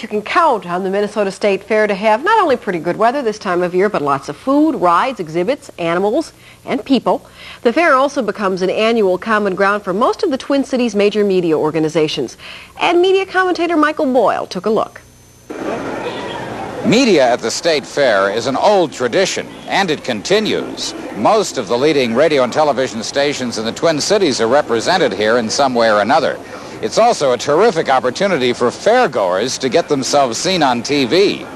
you can count on the Minnesota State Fair to have not only pretty good weather this time of year, but lots of food, rides, exhibits, animals, and people. The fair also becomes an annual common ground for most of the Twin Cities' major media organizations. And media commentator Michael Boyle took a look. Media at the State Fair is an old tradition, and it continues. Most of the leading radio and television stations in the Twin Cities are represented here in some way or another. It's also a terrific opportunity for fairgoers to get themselves seen on TV.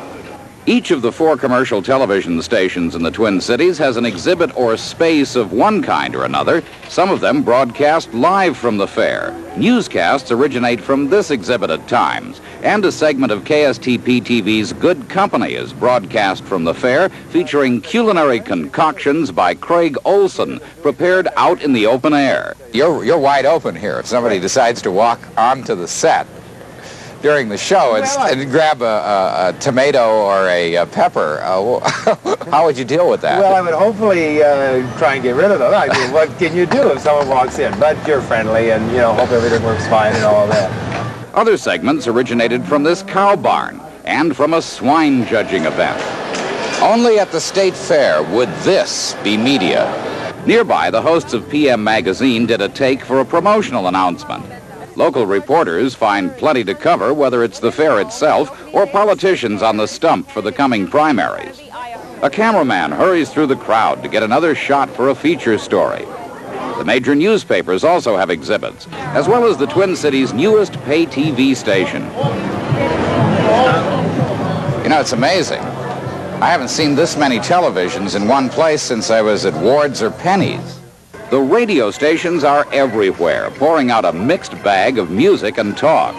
Each of the 4 commercial television stations in the Twin Cities has an exhibit or space of one kind or another. Some of them broadcast live from the fair. Newscasts originate from this exhibit at times. And a segment of KSTP-TV's Good Company is broadcast from the fair, featuring culinary concoctions by Craig Olson, prepared out in the open air. You're wide open here. If somebody decides to walk onto the set during the show and grab a tomato or a pepper, how would you deal with that? Well, I would hopefully try and get rid of them. I mean, what can you do if someone walks in? But you're friendly and, you know, hope everything works fine and all that. Other segments originated from this cow barn and from a swine judging event. Only at the State Fair would this be media. Nearby, the hosts of PM Magazine did a take for a promotional announcement. Local reporters find plenty to cover, whether it's the fair itself or politicians on the stump for the coming primaries. A cameraman hurries through the crowd to get another shot for a feature story. The major newspapers also have exhibits, as well as the Twin Cities' newest pay TV station. You know, it's amazing. I haven't seen this many televisions in one place since I was at Ward's or Penny's. The radio stations are everywhere, pouring out a mixed bag of music and talk.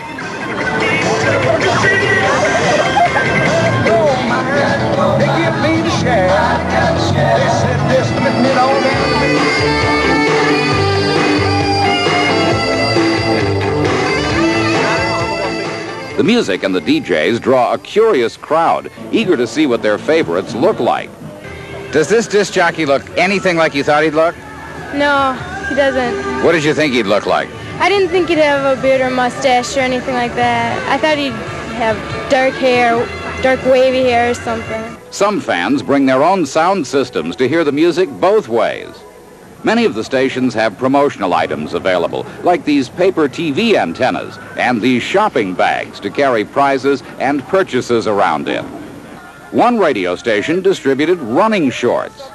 The music and the DJs draw a curious crowd, eager to see what their favorites look like. Does this disc jockey look anything like you thought he'd look? No, he doesn't. What did you think he'd look like? I didn't think he'd have a beard or mustache or anything like that. I thought he'd have dark hair, dark wavy hair or something. Some fans bring their own sound systems to hear the music both ways. Many of the stations have promotional items available, like these paper TV antennas and these shopping bags to carry prizes and purchases around in. One radio station distributed running shorts.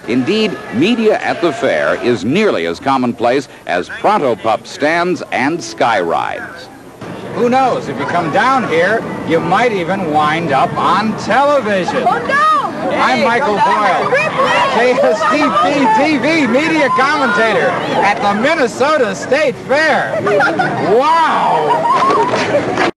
Indeed, media at the fair is nearly as commonplace as Pronto Pup stands and sky rides. Who knows, if you come down here, you might even wind up on television. Oh, no! I'm Michael Boyle, KSTP-TV media commentator at the Minnesota State Fair. Wow!